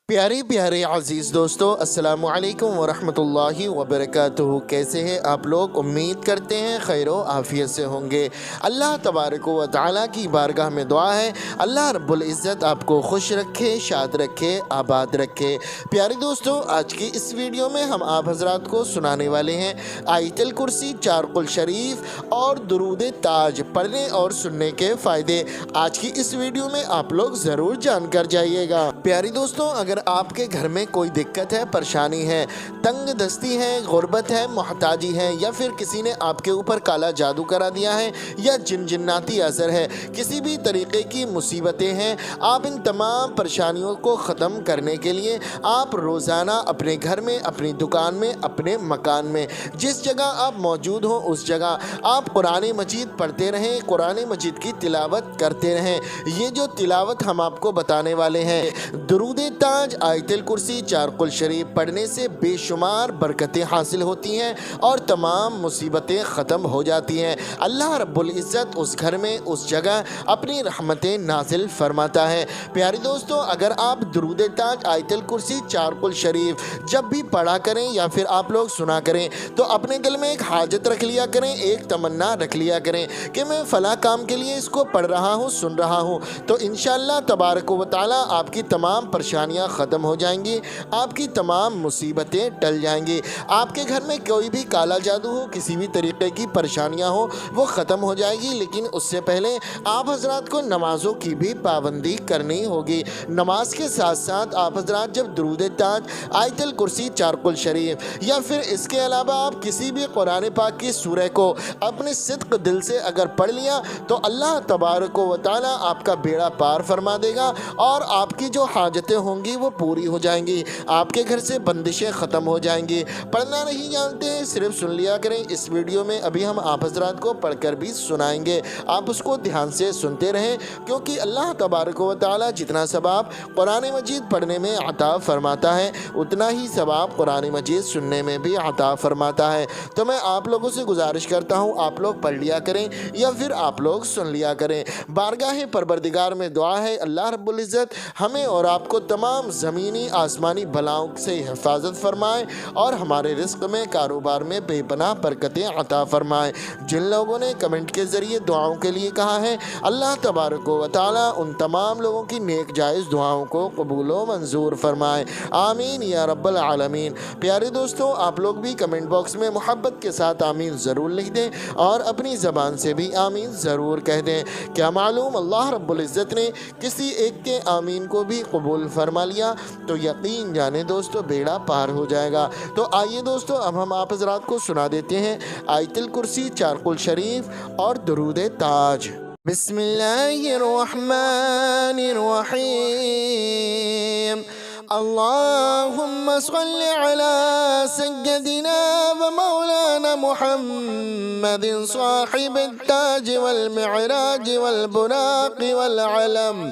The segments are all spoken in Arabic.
प्यारे प्यारे अजीज़ दोस्तों, अस्सलामु अलैकुम वरहमतुल्लाहि वबरकातुहू। कैसे हैं आप लोग? उम्मीद करते हैं खैर व आफ़ियत से होंगे। अल्लाह तबारक व तआला की बारगाह में दुआ है, अल्लाह रब्बुल इज़्ज़त आपको खुश रखे, शाद रखे, आबाद रखे। प्यारे दोस्तों, आज की इस वीडियो में हम आप हज़रात को सुनाने वाले हैं आयतुल कुर्सी, चार कुल शरीफ और दुरूद ताज पढ़ने और सुनने के फ़ायदे। आज की इस वीडियो में आप लोग ज़रूर जानकर जाइएगा। प्यारे दोस्तों, अगर आपके घर में कोई दिक्कत है, परेशानी है, तंग दस्ती है, गुर्बत है, मोहताजी है, या फिर किसी ने आपके ऊपर काला जादू करा दिया है, या जिन्नाती असर है, किसी भी तरीके की मुसीबतें हैं, आप इन तमाम परेशानियों को ख़त्म करने के लिए आप रोज़ाना अपने घर में, अपनी दुकान में, अपने मकान में, जिस जगह आप मौजूद हो उस जगह आप कुरान मजीद पढ़ते रहें, कुरान मजीद की तिलावत करते रहें। ये जो तिलावत हम आपको बताने वाले हैं, दुरूद ताज, आयतुल कुर्सी, चार कुल शरीफ पढ़ने से बेशुमार बरकतें हासिल होती हैं और तमाम मुसीबतें ख़त्म हो जाती हैं। अल्लाह रब्बुल इज़्ज़त उस घर में, उस जगह अपनी रहमतें नाजिल फरमाता है। प्यारे दोस्तों, अगर आप दुरूद ताज, आयतुल कुर्सी, चार कुल शरीफ जब भी पढ़ा करें या फिर आप लोग सुना करें तो अपने दिल में एक हाजत रख लिया करें, एक तमन्ना रख लिया करें कि मैं फ़लाँ काम के लिए इसको पढ़ रहा हूँ, सुन रहा हूँ, तो इंशाअल्लाह तबारक व तआला आपकी तमाम परेशानियाँ ख़त्म हो जाएंगी, आपकी तमाम मुसीबतें टल जाएंगी। आपके घर में कोई भी काला जादू हो, किसी भी तरीके की परेशानियां हो, वो ख़त्म हो जाएगी। लेकिन उससे पहले आप हजरात को नमाज़ों की भी पाबंदी करनी होगी। नमाज के साथ साथ आप हजरात जब दुरूद ताज, आयतुल कुर्सी, चार कुल शरीफ या फिर इसके अलावा आप किसी भी कुरान पाक की सूरह को अपने सिद्क़ दिल से अगर पढ़ लिया तो अल्लाह तबारक व तआला आपका बेड़ा पार फरमा देगा और आपकी जो हाजतें होंगी वो पूरी हो जाएंगी, आपके घर से बंदिशें ख़त्म हो जाएंगी। पढ़ना नहीं जानते हैं, सिर्फ सुन लिया करें। इस वीडियो में अभी हम आप हजरात को पढ़कर भी सुनाएंगे, आप उसको ध्यान से सुनते रहें, क्योंकि अल्लाह तबारक व तआला जितना सवाब कुरान मजीद पढ़ने में अता फरमाता है उतना ही सवाब कुरान मजीद सुनने में भी अता फरमाता है। तो मैं आप लोगों से गुजारिश करता हूँ, आप लोग पढ़ लिया करें या फिर आप लोग सुन लिया करें। बारगाह परवरदिगार में दुआ है, अल्लाह रब्बुल इज़्ज़त हमें और आपको तमाम ज़मीनी आसमानी बलाओं से हिफाजत फरमाए और हमारे रिस्क में, कारोबार में बेपनाह बरकतें अता फरमाए। जिन लोगों ने कमेंट के ज़रिए दुआओं के लिए कहा है, अल्लाह तबारक व तआला उन तमाम लोगों की नेक जायज़ दुआओं को कबूल व मंजूर फरमाए। आमीन या रब्बल आलमीन। प्यारे दोस्तों, आप लोग भी कमेंट बॉक्स में मोहब्बत के साथ आमीन ज़रूर लिख दें और अपनी ज़बान से भी आमीन ज़रूर कह दें। क्या मालूम अल्लाह रब्बुल इज़्ज़त ने किसी एक के आमीन को भी कबूल फरमा लिया तो यकीन जाने दोस्तों बेड़ा पार हो जाएगा। तो आइए दोस्तों, अब हम आप हज़रात को सुना देते हैं आयतुल कुर्सी, चार कुल शरीफ और दुरूद ताज। बिस्मिल्लाहिर्रहमानिर्रहीम। अल्लाहुम्मा सल्लि अला सय्यदिना व मौलाना मुहम्मदिन साहिबित ताज वल मिअराज वल बुराक़ वल अलम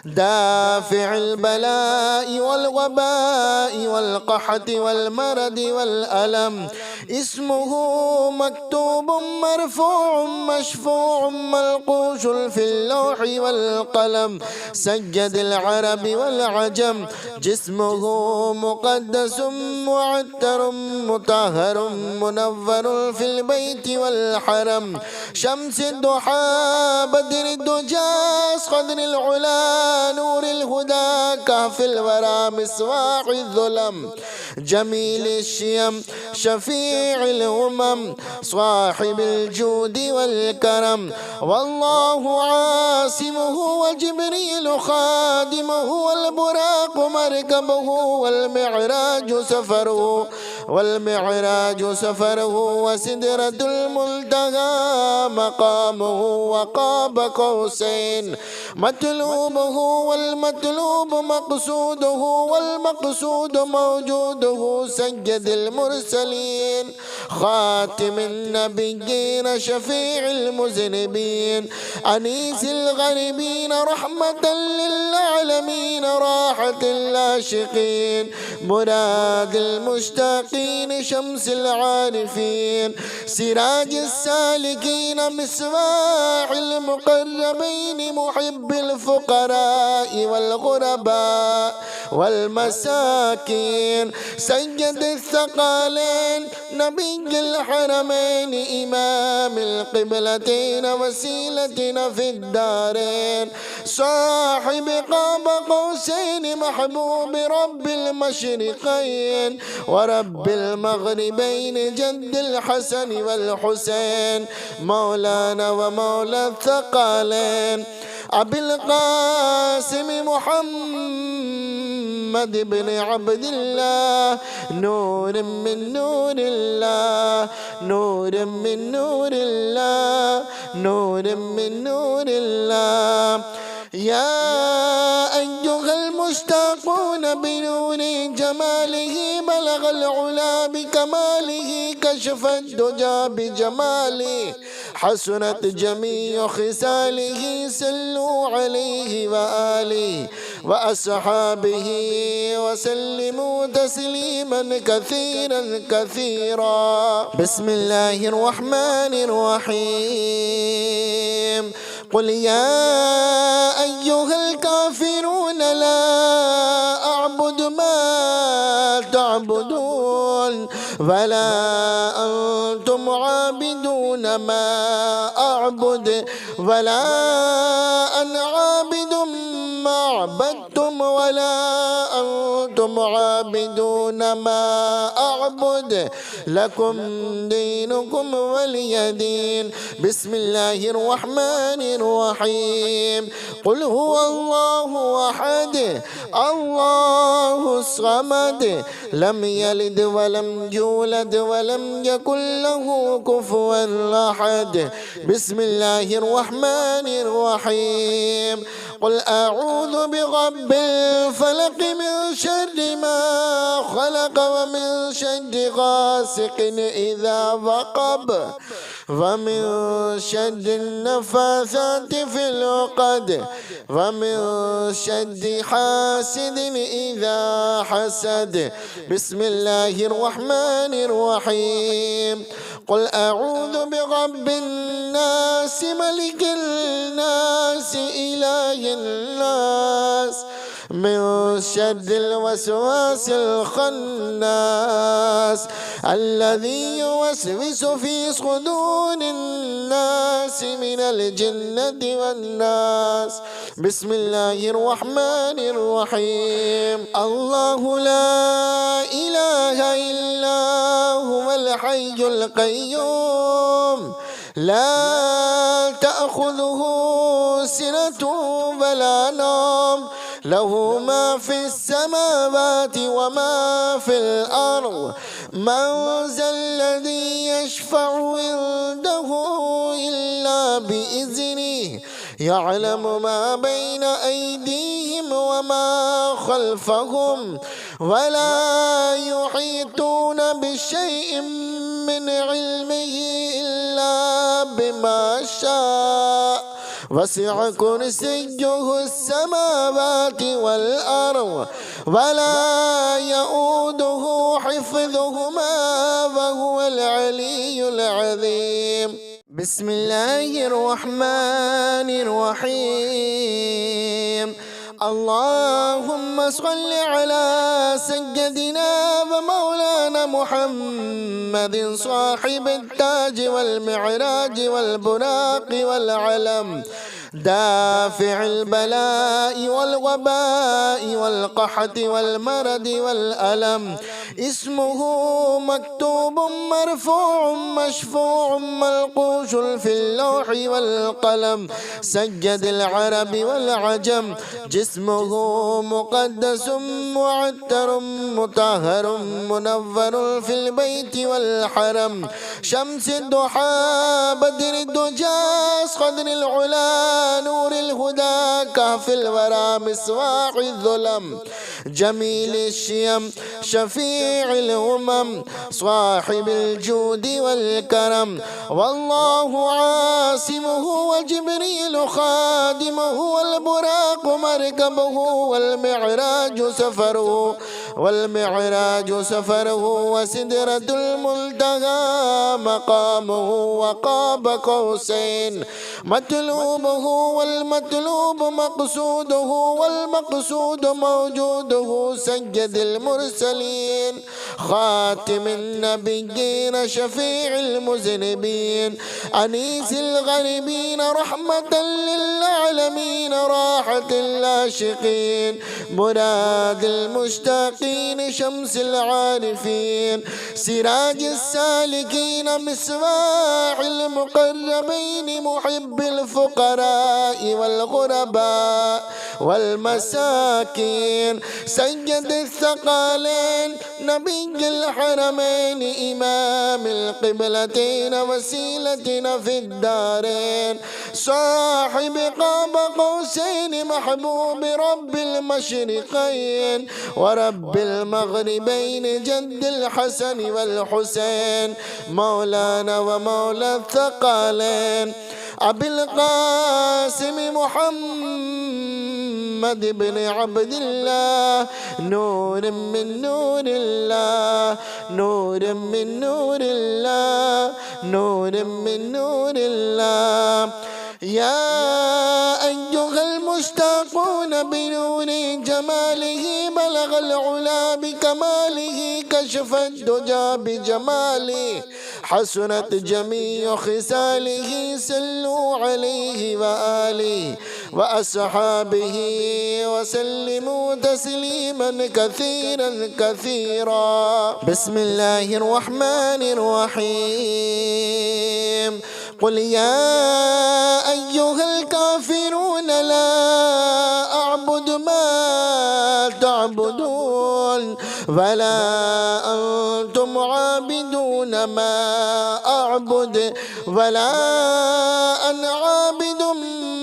दाफ़िअल बलाइ वल वबाइ वल क़हति वल मरदि वल अलम इस्मुहु मक्तूबुम मरफ़ूउम मशफ़ूउम मलक़ूशुन फ़िल लौहि वल क़लम सय्यदुल अरबि वल अजम जिस्मुहु मुक़द्दसुम मुअत्तरुम मुतहहरुम मुनव्वरुन फ़िल बैति वल हरम शम्सिद दुहा बद्रिद दुजा क़द्रिल उला नूरिल हुदा कहफ़िल वरा मिस्वाक़िज़ ज़ुलम जमीलिश शियम शफ़ीइल उमम स्वाहिबिल जूदि वल करम वल्लाहु आसिमुहु व जिब्रील खादिमुहु वल बुराक़ मरकबुहु वल मिअराज सफ़रुहु व सिदरतुल मुंतहा मक़ामुहु व क़ाब क़ौसैन मतलूबुहु वल मतलूब मक़सूदुहु वल मक़सूद मौजूदुहु सय्यदुल मुरसलीन ख़ातिमुन नबिय्यीन शफ़ीइल मुज़निबीन अनीसिल ग़रीबीन रहमतल लिल आलमीन राहतुल आशिक़ीन मुरादिल मुश्ताक़ीन اليقين شمس العارفين سراج السالكين مصباح المقربين محب الفقراء والغرباء والمساكين سيد الثقلين نبي الحرمين إمام القبلتين وسيلتنا في الدارين صاحب قاب قوسين محبوب رب المشرقين ورب المغربين جد الحسن والحسين مولانا ومولى الثقلين أبي القاسم محمد بن عبد الله نور من نور الله نور من نور الله نور من نور الله يا أيها المشتاقون بنور جماله بلغ العلا بكماله كشف الدجى بجماله حسنت جميع خصاله صلوا عليه وآله وأصحابه وسلموا تسليما كثيرا كثيرا بسم الله الرحمن الرحيم قل يا أيها الكافرون لا أعبد ما تعبدون ولا أنتم عابدون ما أعبد ولا أنا عابد ما عبدتم ولا أنتم عابدون ما أعبد لكم دينكم ولي دين بسم الله الرحمن الرحيم قل هو الله أحد الله الصمد لم يلد ولم يولد ولم يكن له كفوا أحد بسم الله الرحمن الرحيم قل أعوذ برب الفلق من شر ما خلق ومن شر غاسق إذا وقب ومن شر النفاثات في العقد ومن شر حاسد إذا حسد بسم الله الرحمن الرحيم قل أعوذ برب الناس ملك الناس إله الناس من شر الوسواس الخناس الذي يوسوس في صدور الناس من الجنة والناس بسم الله الرحمن الرحيم الله لا إله إلا هو الحي القيوم لا تأخذه سنة ولا نوم له ما في السماوات وما في الأرض من ذا الذي يشفع عنده إلا بإذنه يعلم ما بين أيديهم وما خلفهم ولا يحيطون بشيء من علمه إلا بما شاء وسع كرسيه السماوات والأرض ولا يؤوده حفظهما وهو العلي العظيم بسم الله الرحمن الرحيم اللهم صل على سيدنا ومولانا محمد صاحب التاج والمعراج والبراق والعلم دافع البلاء والوباء والقحط والمرض والألم اسمه مكتوب مرفوع مشفوع منقوش في اللوح والقلم سجد العرب والعجم جسمه مقدس معتر مطهر منور في البيت والحرم شمس الضحى بدر الدجى قدر العلا نور الهدى كهف الورى مصباح الظلم جميل الشيم شفيع شفيع الأمم صاحب الجود والكرم. والله عاصمه وجبريل خادمه والبراق مركبه والمعراج سفره وسدرة المنتهى مقامه وقاب قوسين مطلوبه والمطلوب مقصوده والمقصود موجوده سيد المرسلين خاتم النبيين شفيع المذنبين أنيس الغريبين رحمة للعالمين راحة العاشقين مراد المشتاقين شمس العارفين سراج السالكين مصباح المقربين محب الفقراء والغرباء والمساكين سيد الثقلين نبي الحرمين إمام القبلتين وسيلتنا في الدارين صاحب قاب قوسين محبوب رب المشرقين ورب المغربين جد الحسن والحسين مولانا ومولى الثقلين أبي القاسم محمد بن عبد الله نور من نور الله نور من نور الله نور من نور الله يا أيها المشتاقون بنور جماله بلغ العلا بكماله كشف الدجى بجماله حسنت جميع خصاله صلوا عليه وآله وأصحابه وسلموا تسليما كثيرا كثيرا. بسم الله الرحمن الرحيم. قل يا أيها الكافرون لا أعبد ما تعبدون ولا أنتم عابدون ما أعبد ولا أنا عابد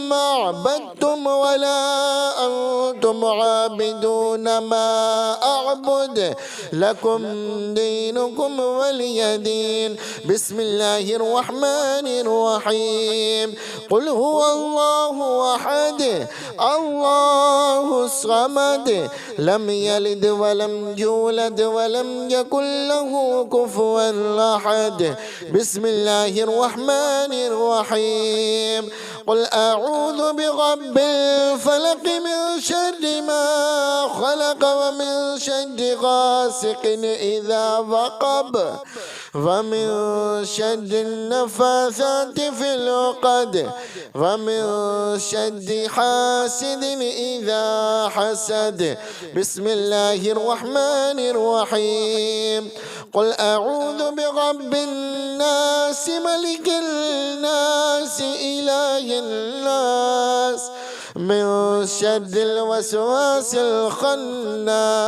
ما عبدتم ولا أنتم عابدون ما أعبد لكم دينكم ولي دين. بسم الله الرحمن الرحيم. قل هو الله أحد الله الصمد لم يلد ولم يولد ولم يكن له كفوا أحد. بسم الله الرحمن الرحيم. قل أعوذ برب الفلق من شر ما خلق ومن شر غاسق إذا وقب ومن شر النفاثات في العقد ومن شر حاسد إذا حسد. بسم الله الرحمن الرحيم. قل أعوذ برب الناس ملك الناس إله الناس من شر الوسواس الخناس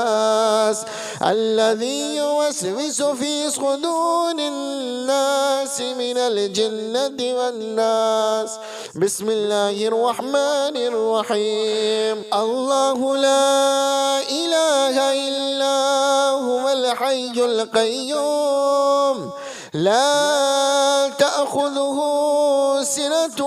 الذي يوسوس في صدور الناس من الجنة والناس. بسم الله الرحمن الرحيم. الله لا إله إلا هو الحي القيوم لا تأخذه سنة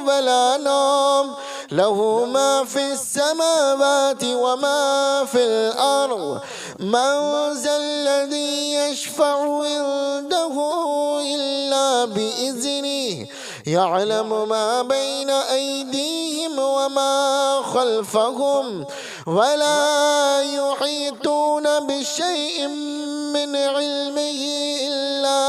ولا نوم له ما في السماوات وما في الأرض. من ذا الذي يشفع عنده إلا بإذنه يعلم ما بين أيديهم وما خلفهم ولا يحيطون بشيء من علمه إلا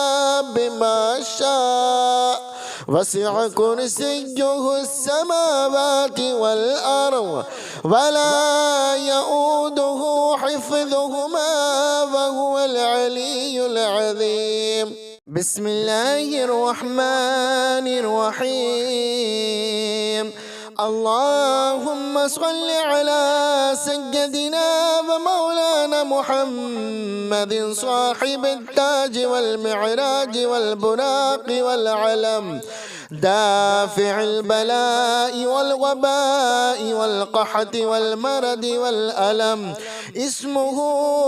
بما شاء وسع كرسيه السماوات والأرض ولا يؤوده حفظهما وهو العلي العظيم. بسم الله الرحمن الرحيم. اللهم صل على سيدنا ومولانا محمد صاحب التاج والمعراج والبراق والعلم دافع البلاء والوباء والقحط والمرض والألم. اسمه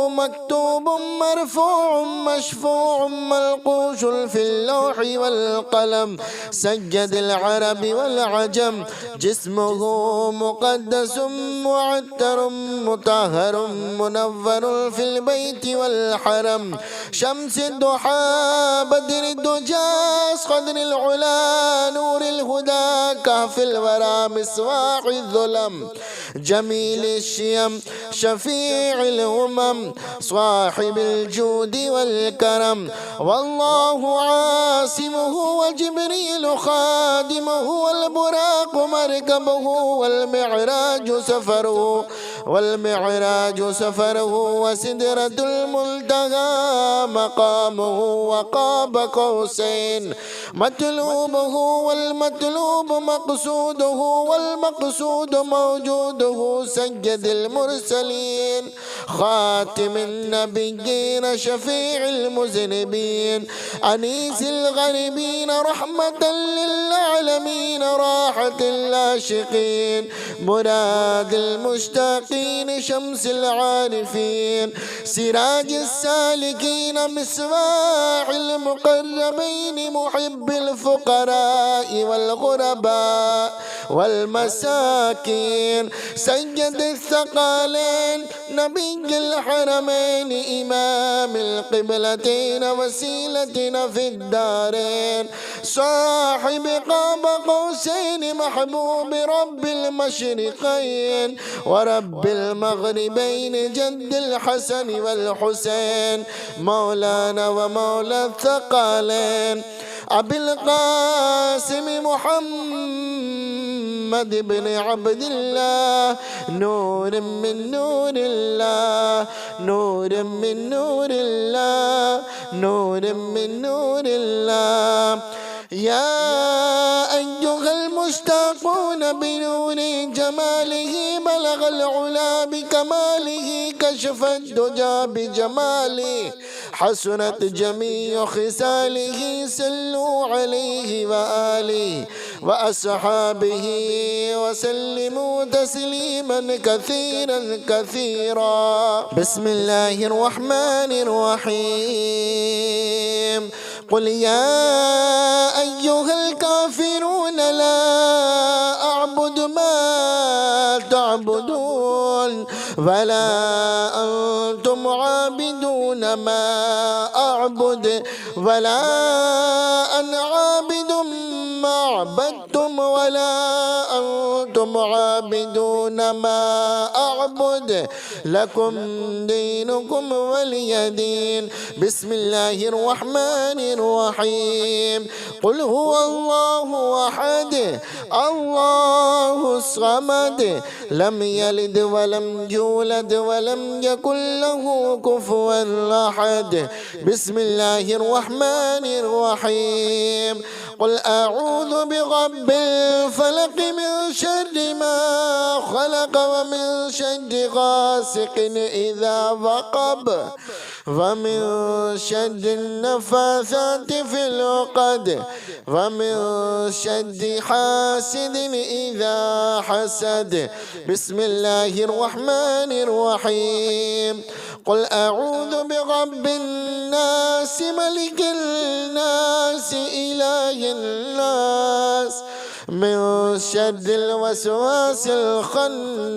مكتوب مرفوع مشفوع منقوش في اللوح والقلم. سيد العرب والعجم. جسمه مقدس معتر مطهر منور في البيت والحرم. شمس الضحى بدر الدجى قدر العلا نور الهدى كهف الورى مصباح الظلم. جميل الشيم شفيع الأمم صاحب الجود والكرم. والله عاصمه وجبريل خادمه والبراق مركبه والمعراج سفره وسدرة المنتهى مقامه وقاب قوسين مطلوبه والمطلوب مقصوده والمقصود موجوده. سيد المرسلين خاتم النبيين شفيع المذنبين أنيس الغريبين رحمة للعالمين راحة العاشقين مراد المشتاقين شمس العارفين سراج السالكين مصباح المقربين محب الفقراء والغرباء والمساكين. سيد الثقلين نبي الحرمين إمام القبلتين وسيلتنا في الدارين. صاحب قاب قوسين محبوب رب المشرقين ورب المغربين جد الحسن والحسين مولانا ومولى الثقلين أبي القاسم محمد بن عبد الله نور من نور الله نور من نور الله نور من نور الله. يا أيها المشتاقون بنور جماله بلغ العلا بكماله كشف الدجى بجماله حسنت جميع خصاله. صلوا عليه وآله وأصحابه وسلموا تسليما كثيرا كثيرا. بسم الله الرحمن الرحيم. قل يا أيها الكافرون لا أعبد ما تعبدون ولا أنتم عابدون ما أعبد ولا أنا عابد ما عبدتم ولا أنتم عابدون ما أعبد لكم دينكم ولي دين. بسم الله الرحمن الرحيم. قل هو الله أحد الله الصمد لم يلد ولم يولد ولم يكن له كفوا أحد. بسم الله الرحمن الرحيم. قل أعوذ برب الفلق من شر ما خلق ومن شر غاسق إذا وقب ومن شر النفاثات في العقد ومن شر حاسد إذا حسد. بسم الله الرحمن الرحيم. قل أعوذ برب الناس ملك الناس إله الناس من شر الوسواس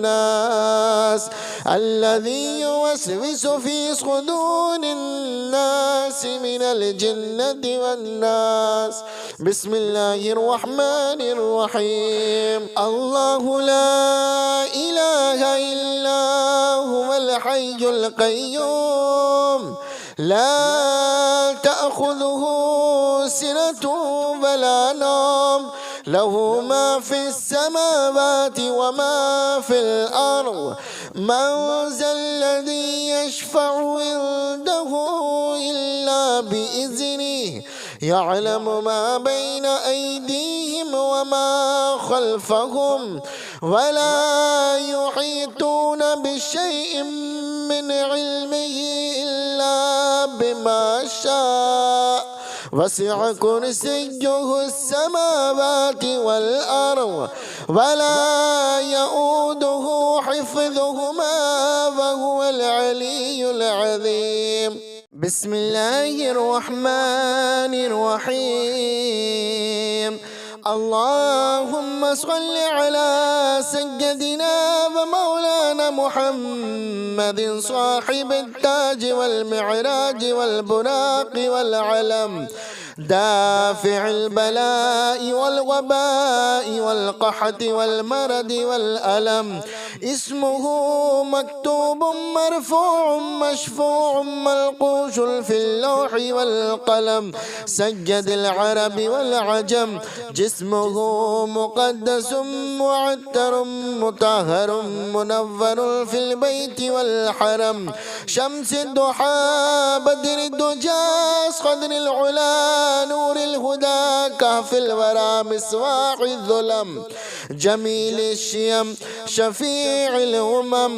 الخناس الذي يوسوس في صدور الناس من الجنة والناس. بسم الله الرحمن الرحيم. الله لا إله إلا هو الحي القيوم لا تأخذه سنة ولا نوم له ما في السماوات وما في الأرض. من ذا الذي يشفع عنده إلا بإذنه يعلم ما بين أيديهم وما خلفهم ولا يحيطون بشيء من علمه إلا بما شاء वसिअ कुर्सियुहु अस्समावाति वल अर्द वला यऊदुहु हिफ्ज़ुहुमा वहुवल अलियुल अज़ीम। बिस्मिल्लाहिर रहमानिर रहीम। अल्लाहुम्मा सल्लि अला सय्यदिना व मौलाना मुहम्मदिन साहिबित ताज वल मिअराज वल बुराक़ वल अलम दाफ़िअल बलाइ वल वबाइ वल क़हत वल मरद वल अलम इस्मुहु मक्तूबुम मरफ़ूउम मशफ़ूउम मलक़ूशुन फ़िल लौहि वल क़लम सय्यदुल अरब वल अजम जिस्मुहु मुक़द्दसुम मुअत्तरुम मुतहहरुम मुनव्वरुन फ़िल बैति वल हरम शम्सिद दुहा बद्रिद दुजा क़द्रिल उला नूरिल हुदा कहफ़िल वरा मिस्वाक़िज़ ज़ुलम जमीलिश शियम शफ़ीइल उमम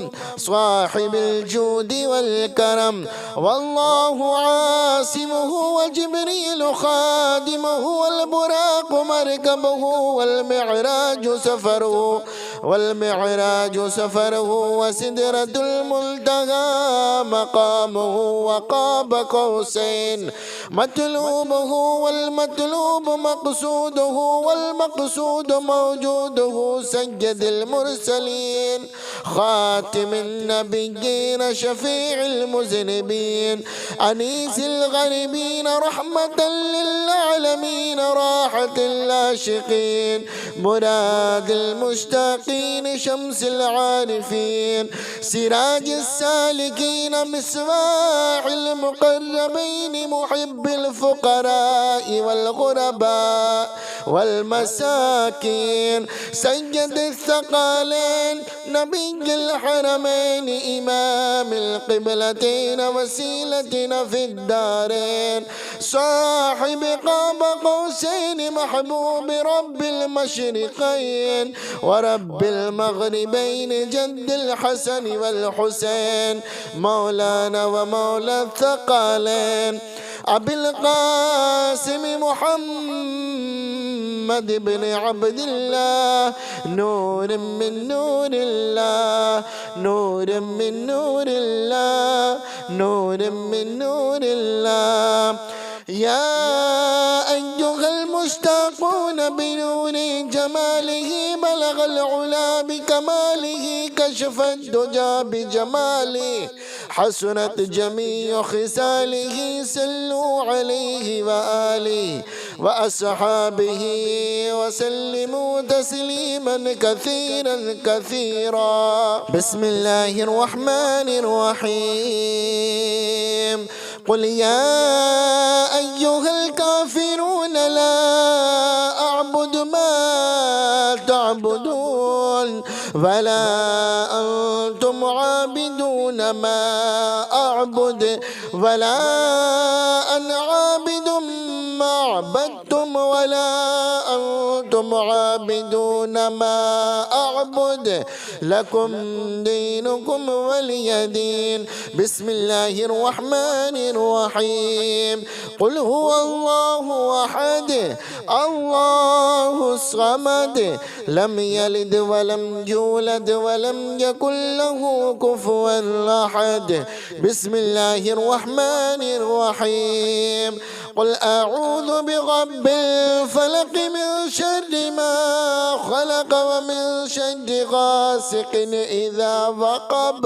स्वाहिबिल जूदि वल करम वल्लाहु आसिमुहु व जिब्रीलु खादिमुहु वल बुराक़ मरकबुहु वल मिअराजु सफ़रुहु व सिदरतुल मुंतहा मक़ामुहु व क़ाब क़ौसैन मतलूबुहु वल मतलूब मक़सूदुहु वल मक़सूद मौजूदुहु सय्यदुल मुरसलीन ख़ातिमुन नबिय्यीन शफ़ीइल मुज़निबीन अनीसिल ग़रीबीन रहमतल लिल आलमीन राहतुल आशिक़ीन मुरादिल मुश्ताक़ीन शम्सिल आरिफ़ीन सिराजिस सालिकीन मिस्बाहिल मुक़र्रबीन मुहिब्बिल फ़ुक़राइ वल ग़ुरबा वल मसाकीन सय्यदिस थक़लैन नबिय्युल हरमैन इमामिल क़िबलतैन वसीलतना फ़िद दारैन साहिब क़ाब क़ौसैन महबूब रब्बिल मशरिक़ैन व रब्बिल मग़रिबैन जद्दिल हसन वल हुसैन मौलाना व मौला थक़लैन अबिल क़ासिम मुहम्मद इब्न अब्दिल्लाह नूर मिन नूरिल्लाह नूर मिन नूरिल्लाह नूर मिन नूरिल्लाह या अय्युहल मुश्ताक़ून बिनूरि जमालिही बलगल उला बिकमालिही कशफ़द दुजा बिजमालिही हसनत जमीउ खिसालिही सल्लू अलैहि व आलिहि व अस्हाबिही व सल्लिमू तस्लीमन कसीरन कसीरा। बिस्मिल्लाहिर रहमानिर रहीम। क़ुल या अय्युहल काफ़िरून ला अअबुदु मा तअबुदून वला अंतुम आबिदून मा अअबुद वला अना आबिदुम मा अबदतुम वला अंतुम आबिदून मा अअबुद लकुम दीनुकुम वलिय दीन। बिस्मिल्लाहिर रहमानिर रहीम। क़ुल हुवल्लाहु अहद अल्लाहुस समद लम यलिद वलम यूलद वलम यकुल लहू कुफुवन अहद। बिस्मिल्लाहिर रहमानिर रहीम। क़ुल अऊज़ु बिरब्बिल फ़लक़ मिन शर्रि मा ख़लक़ व मिन शर्रि गासिक़िन इज़ा वक़ब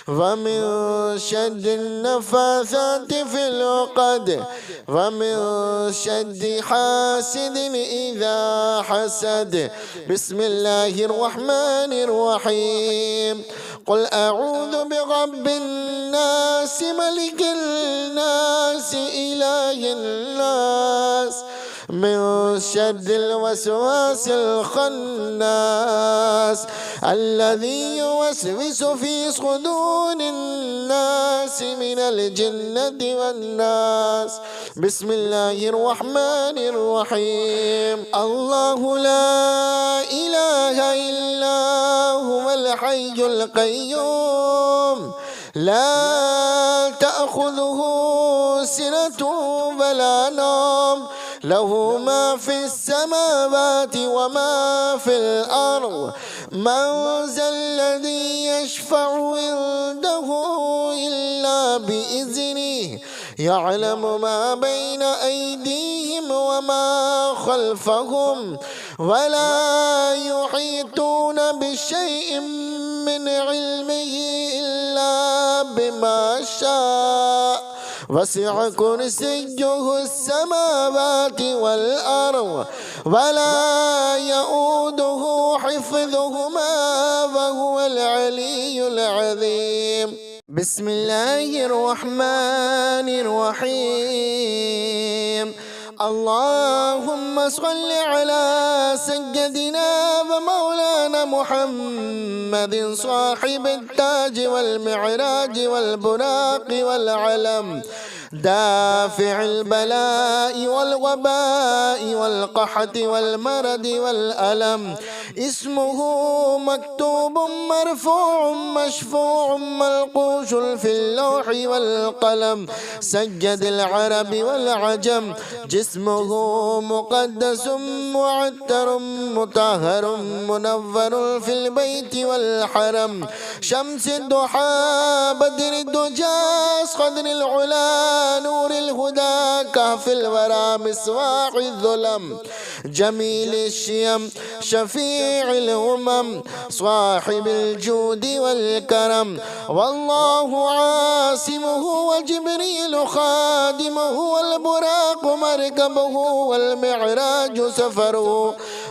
व मिन शर्रि नफ़्फ़ासाति फ़िल उक़द व मिन शर्रि हासिदिन इज़ा हसद। बिस्मिल्लाहिर रहमानिर रहीम। क़ुल अऊज़ु बिरब्बिन नास मलिकिन नास इलाहिन नास मिन शर्रिल वसवासिल खन्नास अल्लज़ी युवस्विसु फ़ी सुदूरिन नास मिनल जिन्नति वन्नास। बिस्मिल्लाहिर रहमानिर रहीम। अल्लाहु ला इलाहा इल्ला हुवल हय्युल क़य्यूम لا تأخذه سنة ولا نوم، له ما في السماوات وما في الأرض. من ذا الذي يشفع عنده إلا بإذنه، يعلم ما بين أيديهم وما خلفهم، ولا يحيطون بشيء من علمه إلا بما شاء. وسع كرسيه السماوات والأرض ولا يؤوده حفظهما وهو العلي العظيم. بسم الله الرحمن الرحيم. اللهم صل على سيدنا ومولانا محمد صاحب التاج والمعراج والبراق والعلم، دافع البلاء والوباء والقحط والمرض والألم. اسمه مكتوب مرفوع مشفوع منقوش في اللوح والقلم، سيد العرب والعجم. جسمه مقدس معتر مطهر منور في البيت والحرم، شمس الضحى بدر الدجى قدر العلا نور الهدى كهف الورى مصباح الظلم، جميل الشيم شفيع الأمم صاحب الجود والكرم. والله عاصمه وجبريل خادمه والبراق مركبه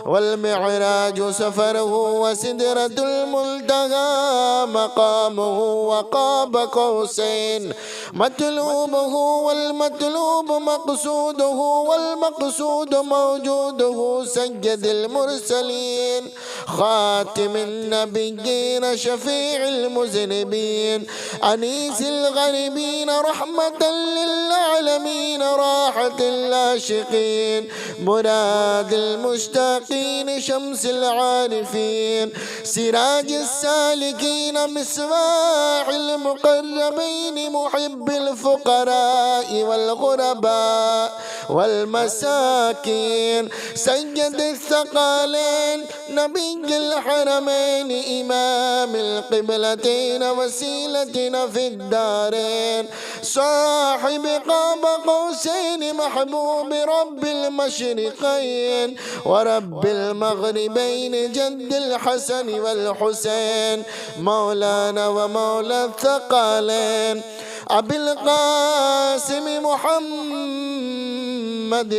والمعراج سفره وسدرة المنتهى مقامه وقاب قوسين مطلوبه والمطلوب مقصوده والمقصود موجوده، سيد المرسلين خاتم النبيين شفيع المذنبين أنيس الغريبين رحمة للعالمين راحة العاشقين مراد المشتاقين شمس العارفين سراج السالكين مصباح المقربين محب الفقراء والغرباء والمساكين سيد الثقالين نبي الحرمين إمام القبلتين وسيلتنا في الدارين صاحب قاب قوسين محبوب رب المشرقين ورب المغربين جد الحسن والحسين مولانا ومولى الثقالين أبي القاسم محمد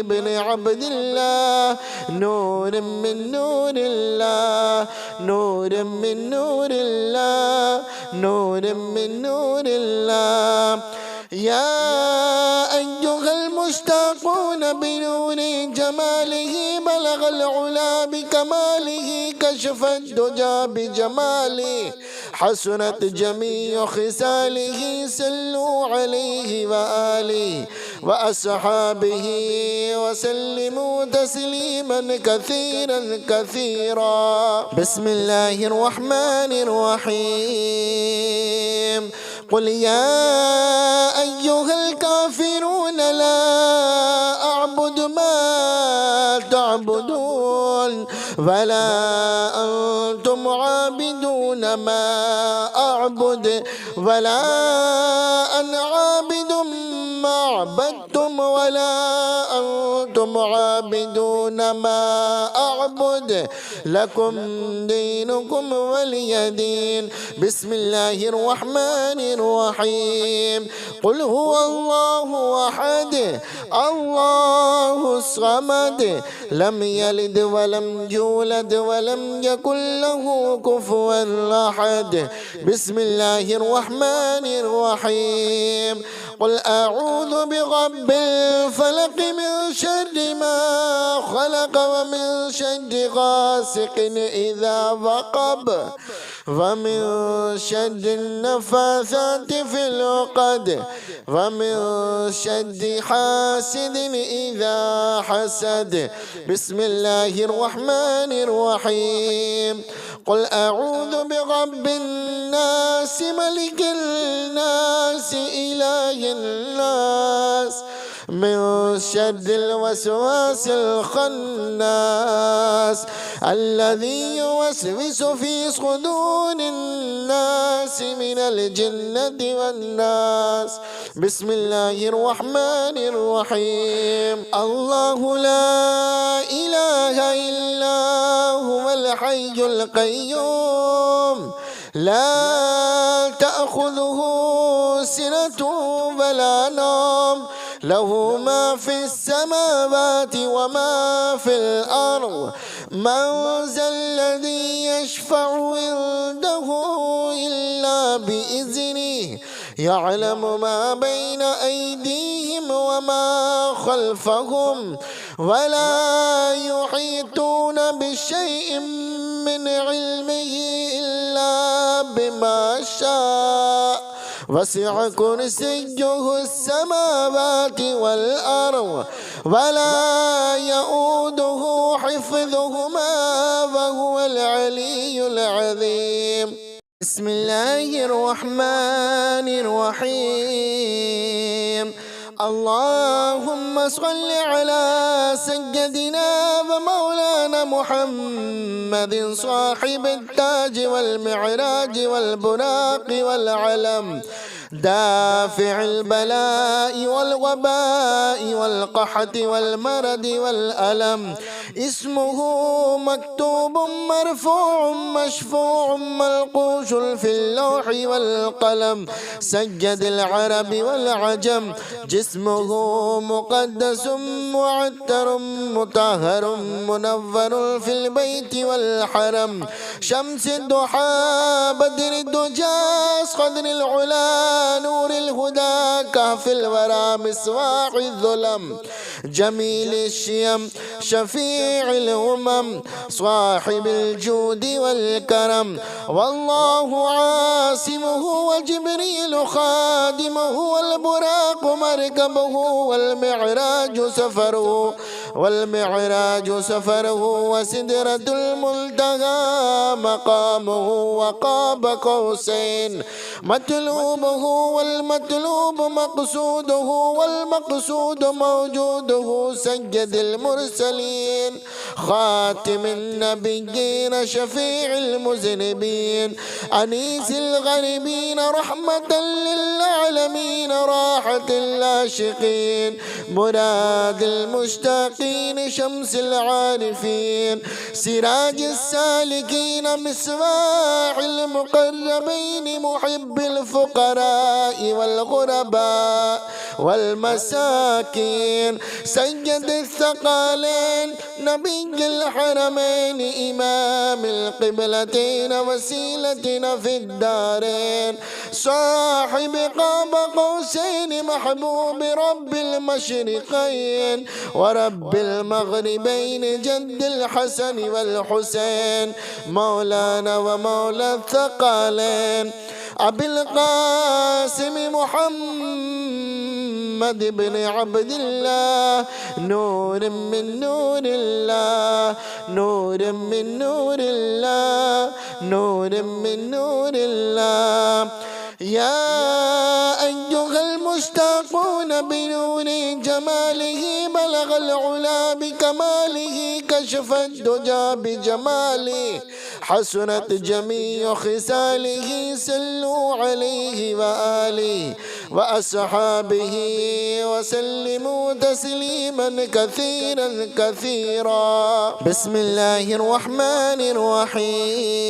بن عبد الله نور من نور الله نور من نور الله نور من نور الله. يا أيها المشتاقون بنور جماله بلغ العلا بكماله كشف الدجى بجماله حسنت جميع خصاله صلوا عليه وآله وأصحابه وسلموا تسليما كثيرا كثيرا. بسم الله الرحمن الرحيم. قل يا أيها الكافرون لا أعبد ما تعبدون ولا أنتم عابدون ما أعبد ولا أنا عابد ما عبدتم ولا أنتم عابدون ما أعبد لكم دينكم ولي دين. بسم الله الرحمن الرحيم. قل هو الله أحد الله الصمد لم يلد ولم يولد ولم يكن له كفوا أحد. بسم الله الرحمن الرحيم. قل أعوذ برب الفلق من شر ما خلق ومن شر غاسق إذا وقب ومن شر النفاثات في العقد ومن شر حاسد إذا حسد. بسم الله الرحمن الرحيم. قل أعوذ برب الناس ملك الناس إله الناس من شر الوسواس الخناس الذي يوسوس في صدور الناس من الجنة والناس. بسم الله الرحمن الرحيم. الله لا إله إلا هو الحي القيوم لا تأخذه سنة ولا نوم له ما في السماوات وما في الأرض من ذا الذي يشفع عنده إلا بإذنه يعلم ما بين أيديهم وما خلفهم ولا يحيطون بشيء من علمه إلا بما شاء وسع كرسيه السماوات والأرض ولا يؤوده حفظهما وهو العلي العظيم. بسم الله الرحمن الرحيم. اللهم صل على سيدنا ومولانا محمد صاحب التاج والمعراج والبراق والعلم دافع البلاء والوباء والقحط والمرض والألم اسمه مكتوب مرفوع مشفوع منقوش في اللوح والقلم سيد العرب والعجم جسمه مقدس معتر مطهر منور في البيت والحرم شمس الضحى بدر الدجاج قدر العلا نور الهدى كهف الورى مصباح الظلم جميل الشيم شفيع الأمم صاحب الجود والكرم والله عاصمه وجبريل خادمه والبراق مركبه والمعراج سفره وسدرة المنتهى مقامه وقاب قوسين مطلوبه والمطلوب مقصوده والمقصود موجوده سيد المرسلين خاتم النبيين شفيع المذنبين أنيس الغريبين رحمة للعالمين راحة العاشقين مراد المشتاقين شمس العارفين سراج السالكين مصباح المقربين محب الفقراء والغرباء والمساكين سيد الثقالين نبي الحرمين إمام القبلتين وسيلتنا في الدارين صاحب قاب قوسين محبوب رب المشرقين ورب المغربين جد الحسن والحسين مولانا ومولى الثقالين أبي القاسم محمد بن عبد الله نور من نور الله نور من نور الله نور من نور الله يا أيها المشتاقون بنور جماله بلغ العلا بكماله كشف الدجى بجماله حسنت جميع خصاله صلوا عليه وآله وأصحابه وسلموا تسليما كثيرا كثيرا. بسم الله الرحمن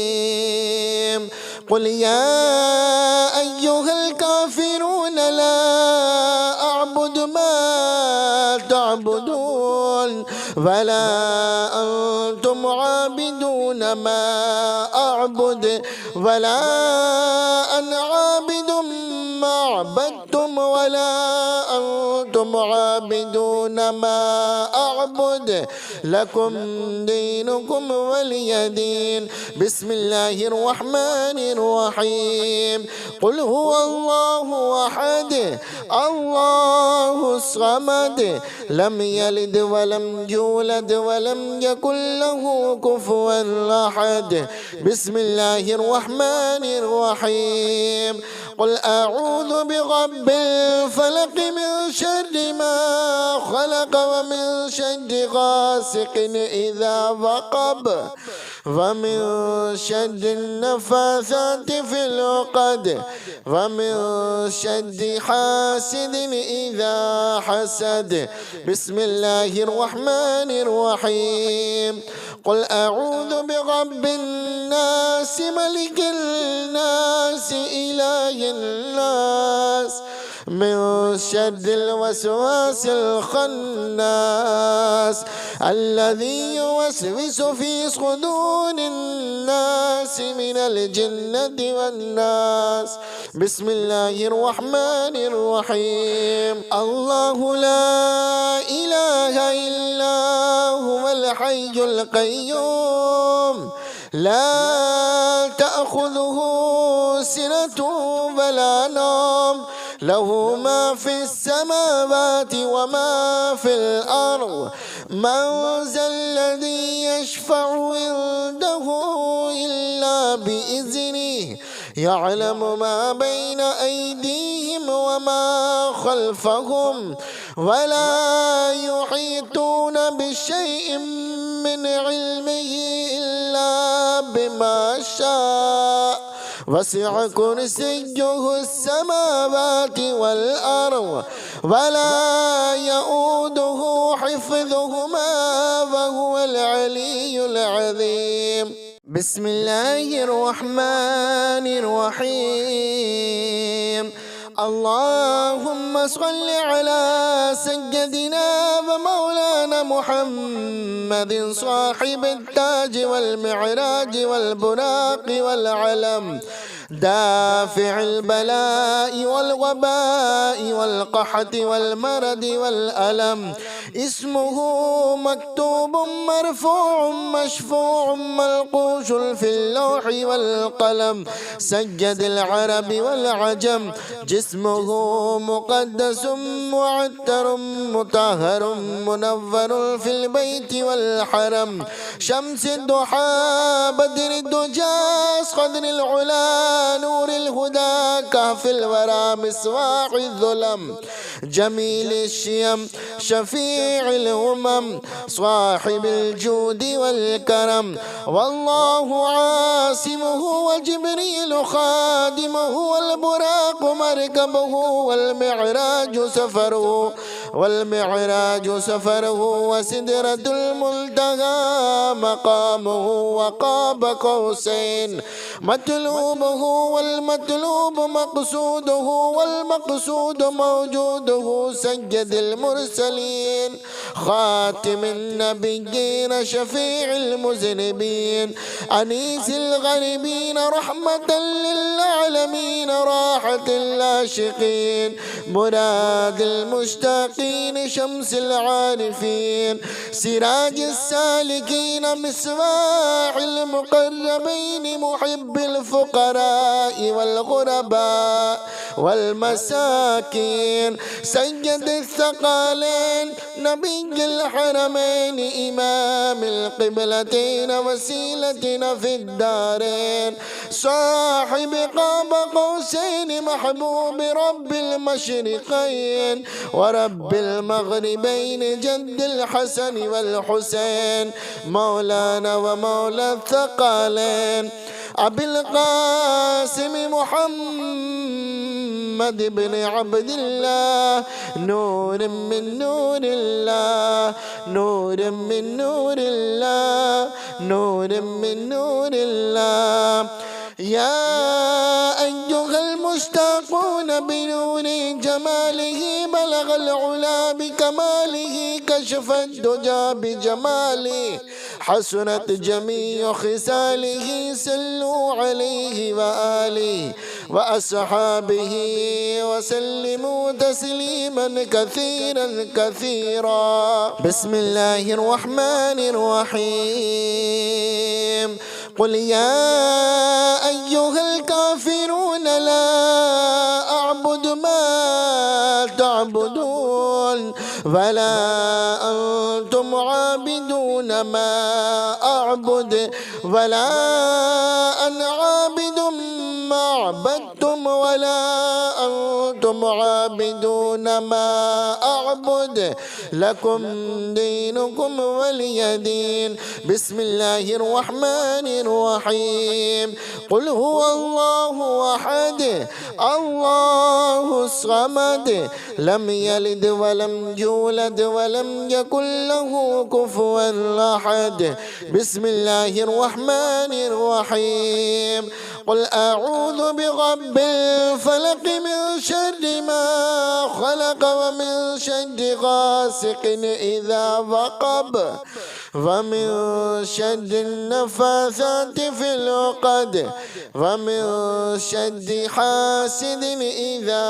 الرحيم. قل يا أيها الكافرون لا أعبد ما تعبدون ولا أنتم عابدون ما أعبد ولا أنا عابد ما عبدتم ولا أنتم عابدون ما أعبد لكم دينكم ولي دين. بسم الله الرحمن الرحيم. قل هو الله أحد الله الصمد لم يلد ولم يولد ولم يكن له كفوا أحد. بسم الله الرحمن الرحيم. قل أعوذ برب الفلق من شر ما خلق ومن شر غاسق إذا وقب ومن شر النفاثات في العقد ومن شر حاسد إذا حسد. بسم الله الرحمن الرحيم. قل أعوذ برب الناس ملك الناس إله الناس من شر الوسواس الخناس الذي يوسوس في صدور الناس من الجنة والناس. بسم الله الرحمن الرحيم. الله لا إله إلا هو الحي القيوم لا تأخذه سنة ولا نوم له ما في السماوات وما في الأرض. من ذا الذي يشفع عنده إلا بإذنه يعلم ما بين أيديهم وما خلفهم ولا يحيطون بشيء من علمه إلا بما شاء. وسع كرسيه السماوات والأرض ولا يؤوده حفظهما وهو العلي العظيم. بسم الله الرحمن الرحيم. اللهم صل على سيدنا ومولانا محمد صاحب التاج والمعراج والبراق والعلم دافع البلاء والوباء والقحط والمرض والألم. اسمه مكتوب مرفوع مشفوع منقوش في اللوح والقلم سيد العرب والعجم. جسمه مقدس معتر مطهر منور في البيت والحرم. شمس الضحى بدر الدجى قدر العلا نور الهدى كهف الورى مصباح الظلم. جميل الشيم شفيع الأمم صاحب الجود والكرم. والله عاصمه وجبريل خادمه والبراق مركبه والمعراج سفره وسدرة المنتهى مقامه وقاب قوسين مطلوبه والمطلوب مقصوده والمقصود موجوده. سيد المرسلين خاتم النبيين شفيع المذنبين أنيس الغريبين رحمة للعالمين راحة العاشقين مراد المشتاقين شمس العارفين سراج السالكين مصباح المقربين محب الفقراء والغرباء والمساكين. سيد الثقالين نبي الحرمين إمام القبلتين وسيلتنا في الدارين صاحب قاب قوسين محبوب رب المشرقين ورب المغربين جد الحسن والحسين مولانا ومولى الثقالين أبي القاسم محمد بن عبد الله نور من نور الله نور من نور الله نور من نور الله. يا أيها المشتاقون بنور جماله بلغ العلا بكماله كشف الدجى بجماله حسنت جميع خصاله صلوا عليه وآله وأصحابه وسلموا تسليما كثيرا كثيرا. بسم الله الرحمن الرحيم. قل يا أيها الكافرون لا أعبد ما تعبدون ولا أنتم عابدون ما أعبد ولا أنا عابد ما عبدتم ولا أنتم عابدون ما أعبد لكم دينكم ولي دين. بسم الله الرحمن الرحيم. قل هو الله أحد الله الصمد لم يلد ولم يولد ولم يكن له كفوا أحد. بسم الله الرحمن الرحيم. قل أعوذ برب الفلق من شر ما خلق ومن شر غاسق إذا وقب ومن شر النفاثات في العقد ومن شر حاسد إذا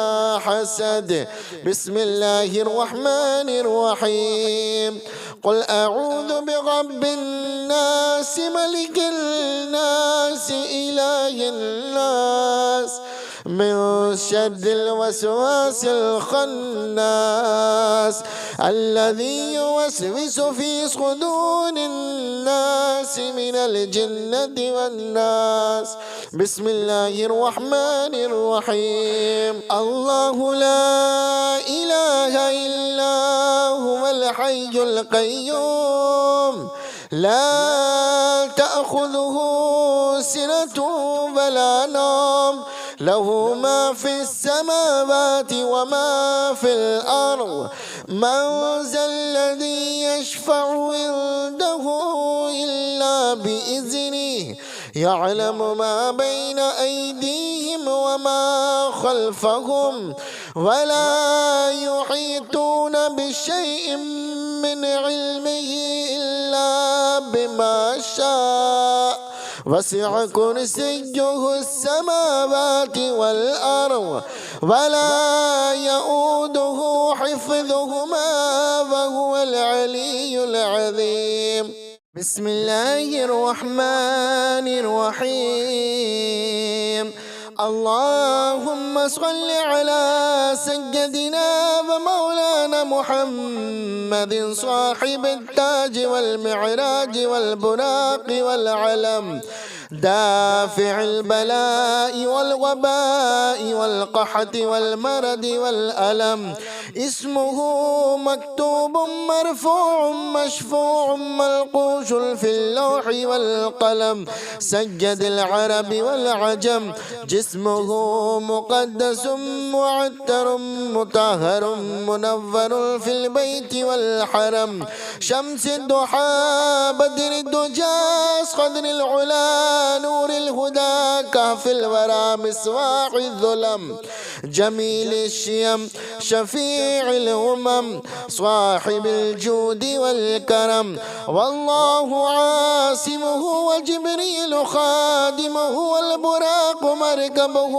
حسد. بسم الله الرحمن الرحيم. قل أعوذ برب الناس ملك الناس إله الناس من شر الوسواس الخناس الذي يوسوس في صدور الناس من الجنة والناس. بسم الله الرحمن الرحيم. الله لا إله إلا هو الحي القيوم لا تأخذه سنة ولا نوم له ما في السماوات وما في الأرض. من ذا الذي يشفع عنده إلا بإذنه يعلم ما بين أيديهم وما خلفهم ولا يحيطون بشيء من علمه إلا بما شاء وسع كرسيه السماوات والأرض ولا يؤوده حفظهما وهو العلي العظيم. بسم الله الرحمن الرحيم. اللهم صل على سيدنا ومولانا محمد صاحب التاج والمعراج والبراق والعلم دافع البلاء والوباء والقحط والمرض والألم. اسمه مكتوب مرفوع مشفوع منقوش في اللوح والقلم سيد العرب والعجم. جسمه مقدس معتر مطهر منور في البيت والحرم. شمس الضحى بدر الدجى قدر العلا نور الهدى كهف الورى مصباح الظلم جميل الشيم شفيع الأمم صاحب الجود والكرم. والله عاصمه وجبريل خادمه والبراق مركبه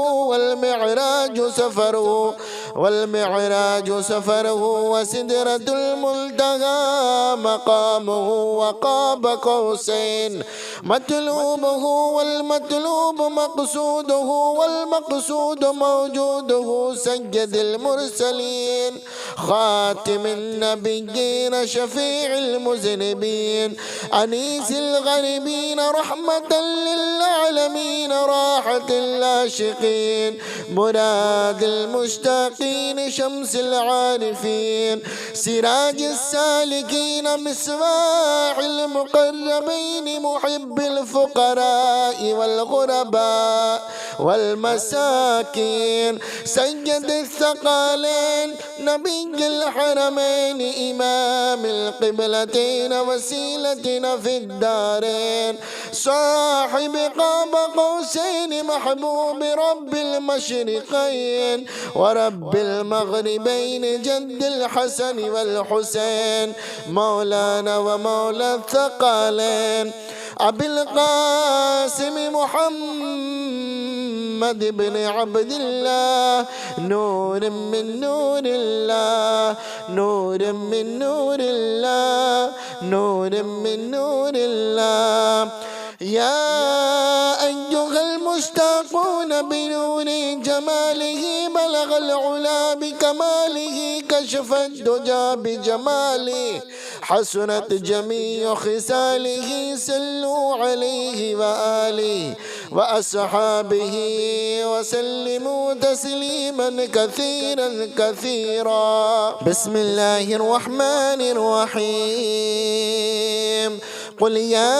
والمعراج سفره وسدرة المنتهى مقامه وقاب قوسين مطلوبه والمطلوب مقصوده والمقصود موجوده سيد المرسلين خاتم النبيين شفيع المذنبين أنيس الغريبين رحمة للعالمين راحة العاشقين مراد المشتاقين شمس العارفين سراج السالكين مصباح المقربين محب الفقراء والغرباء والمساكين سيد الثقالين نبي الحرمين إمام القبلتين وسيلتنا في الدارين صاحب قاب قوسين محبوب رب المشرقين ورب المغربين جد الحسن والحسين مولانا ومولى الثقالين अबिल कासिम मुहम्मद बिन अब्दिल्लाह नूर मिन नूरिल्लाह नूर मिन नूरिल्लाह नूर मिन नूरिल्लाह या अय्युहल मुश्ताक़ून बिनूर जमालिही बलगल उला बिकमालिही कशफत दुजा बिजमालिही हसनत जमीअ खिसालिही सल्लू अलैहि व आलिहि व अस्हाबिही वसल्लिमू तस्लीमन कसीरन कसीरा। बिस्मिल्लाहिर रहमानिर रहीम। कुल या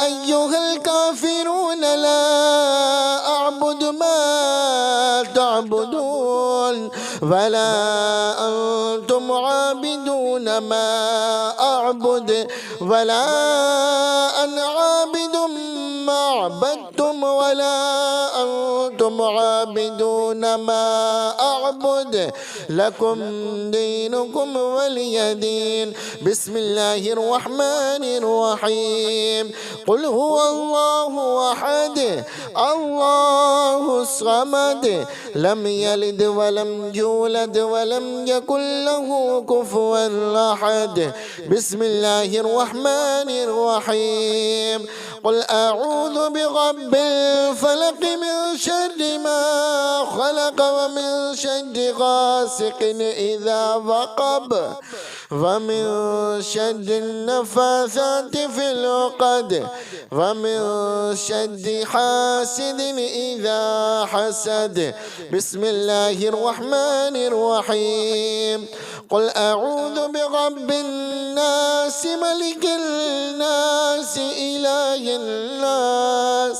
अय्युहल काफिरून ला अअबुदु मा तअबुदून वला अंतुम आबिदून मा अअबुद वला अना आबिदुम मा अबदतुम वला अंतुम आबिदून मा अअबुद लकुम दीनुकुम वलिय दीन। बिस्मिल्लाहिर रहमानिर रहीम। कुल हुवल्लाहु अहद अल्लाहुस समद लम यलिद वलम यूलद वलम यकुल लहू कुफुवन अहद। बिस्मिल्लाहिर रहमानिर रहीम। कुल अऊज़ु बिरब्बिल फलक मिन शर्रि मा खलक व मिन शर्रि गासिकिन इज़ा वक़ब व मिन शर्रि नफ़्फ़ासाति फ़िल उक़द व मिन शर्रि हासिदिन इज़ा हसद। बिस्मिल्लाहिर रहमानिर रहीम। कुल अऊज़ु बिरब्बिन नास मलिकिन नास इलाहिन नास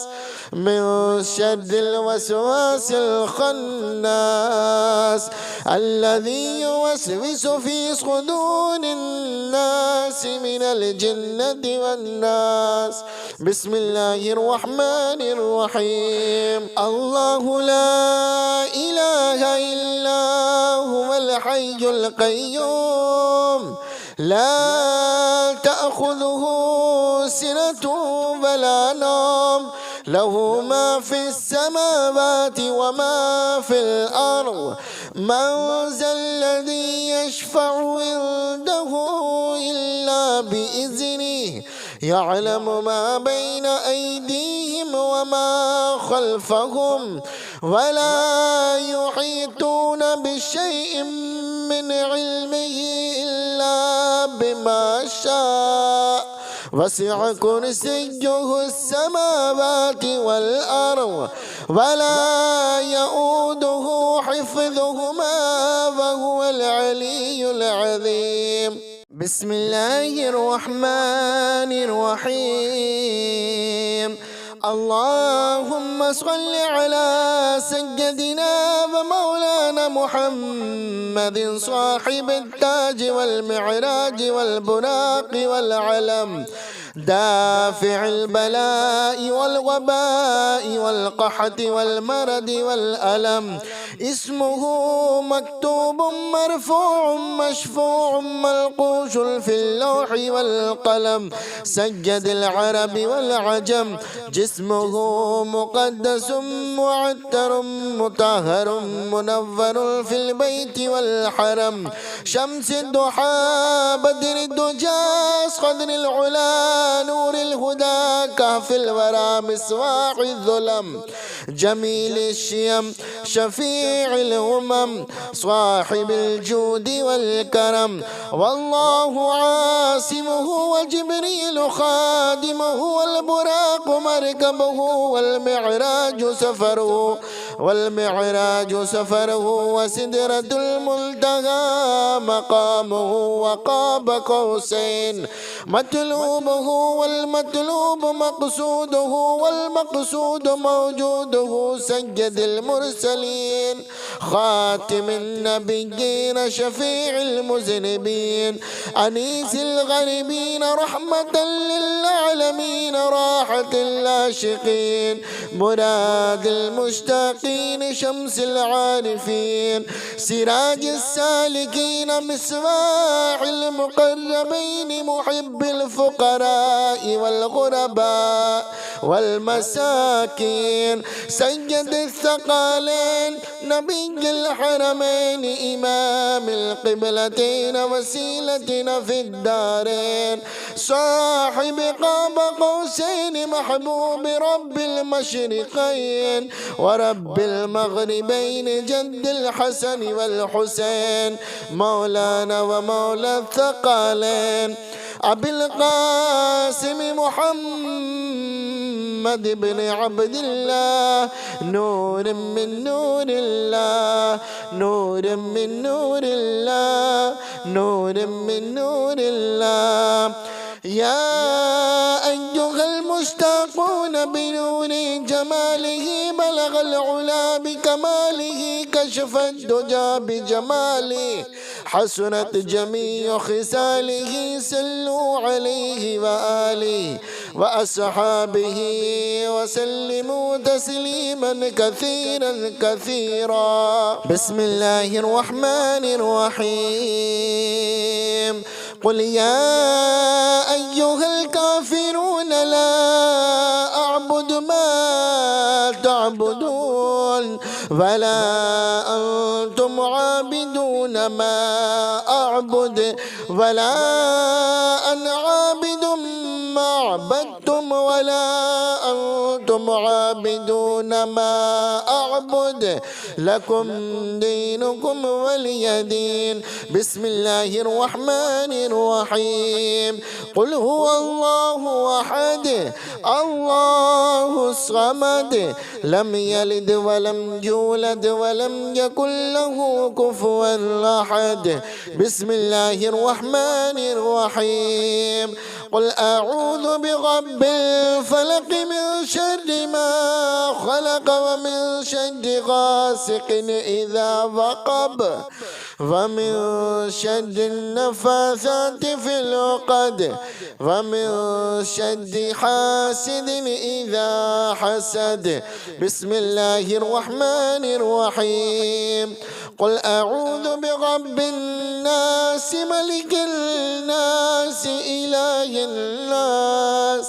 मिन शर्रिल वसवासिल खन्नास अल्लज़ी युवस्विसु फ़ी सुदूरिन नास मिनल जिन्नति वन्नास। बिस्मिल्लाहिर रहमानिर रहीम। अल्लाहु ला इलाहा इल्ला हुवल हय्युल क़य्यूम ला तअख़ुज़ुहु सिनतुन वला नौम लहू मा फ़िस समावाति व मा फ़िल अर्ज़ मन ज़ल्लज़ी यशफ़अु इंदहु इल्ला बिइज़्निहि यअलमु मा बैन अयदीहिम व मा खल्फ़हुम वला युहीतून बिशैइन मिन इल्मिही इल्ला बिमा शाअ वसिअ कुर्सियुहु अस्समावाति वल अर्ज़ वला यऊदुहु हिफ़्ज़ुहुमा व हुवल अलियुल अज़ीम। बिस्मिल्लाहिर रहमानिर रहीम। अल्लाहुम्मा सल्लि अला सय्यदिना व मौलाना मुहम्मदिन साहिबित ताज वल मिअराज वल बुराक़ वल अलम दाफ़िअल बलाइ वल वबाइ वल क़हति वल मरदि वल अलम इस्मुहु मक्तूबुम मरफ़ूउम मशफ़ूउम मलक़ूशुन फ़िल लौहि वल क़लम सय्यदुल अरबि वल अजम जिस्मुहु मुक़द्दसुम मुअत्तरुम मुतहहरुम मुनव्वरुन फ़िल बैति वल हरम शम्सिद दुहा बद्रिद दुजा क़द्रिल उला नूरिल हुदा कहफ़िल वरा मिस्वाक़िज़ ज़ुलम जमीलिश शियम शफ़ीइल उमम स्वाहिबिल जूदि वल करम वल्लाहु आसिमुहु व जिब्रीलु खादिमुहु वल बुराक़ मरकबुहु वल मिअराजु सफ़रुहु व सिदरतुल मुंतहा मक़ामुहु व क़ाब क़ौसैन मतलूबुहु वल मतलूब मक़सूदुहु वल मक़सूद मौजूदुहु सय्यदुल मुरसलीन ख़ातिमुन नबिय्यीन शफ़ीइल मुज़निबीन अनीसिल ग़रीबीन रहमतल लिल आलमीन राहतुल आशिक़ीन मुरादिल मुश्ताक़ीन اليقين شمس العارفين سراج السالكين مصباح المقربين محب الفقراء والغرباء والمساكين سيد الثقلين نبي الحرمين إمام القبلتين وسيلتنا في الدارين صاحب قاب قوسين محبوب رب المشرقين ورب المغربين جد الحسن والحسين مولانا ومولى الثقلين أبي القاسم محمد بن عبد الله نور من نور الله نور من نور الله نور من نور الله يا أيها المشتاقون بنور جماله بلغ العلا بكماله كشف الدجى بجماله حسنت جميع خصاله صلوا عليه وآله وأصحابه وسلموا تسليما كثيرا كثيرا بسم الله الرحمن الرحيم قل يا أيها الكافرون لا أعبد ما تعبدون ولا أنتم عابدون ما أعبد ولا أنا عابد ما عبدتم ولا أنتم عابدون ما أعبد لكم دينكم ولي دين بسم الله الرحمن الرحيم قل هو الله أحد الله الصمد لم يلد ولم يولد ولم يكن له كفوا أحد بسم الله الرحمن الرحيم قل أعوذ برب الفلق من شر ما خلق ومن شر غاسق إذا وقب ومن شر النفاثات في العقد ومن شر حاسد إذا حسد بسم الله الرحمن الرحيم قل أعوذ برب الناس ملك الناس إله الناس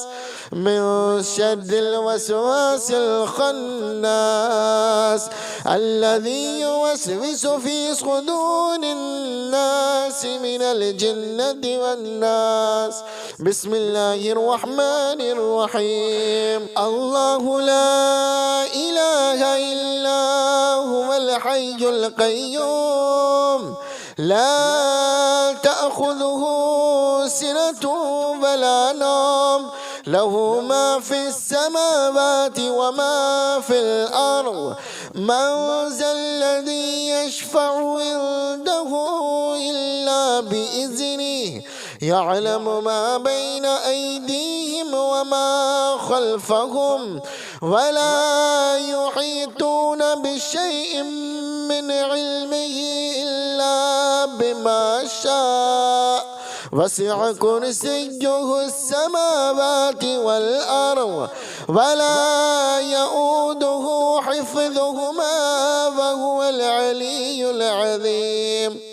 من شر الوسواس الخناس الذي يوسوس في صدور الناس من الجنة والناس بسم الله الرحمن الرحيم الله لا إله إلا هو الحي القيوم لا تأخذه سنة ولا نوم له ما في السماوات وما في الأرض من ذا الذي يشفع عنده إلا بإذنه يعلم ما بين أيديهم وما خلفهم ولا يحيطون بشيء من علمه إلا بما شاء وسع كرسيه السماوات والأرض ولا يؤوده حفظهما وهو العلي العظيم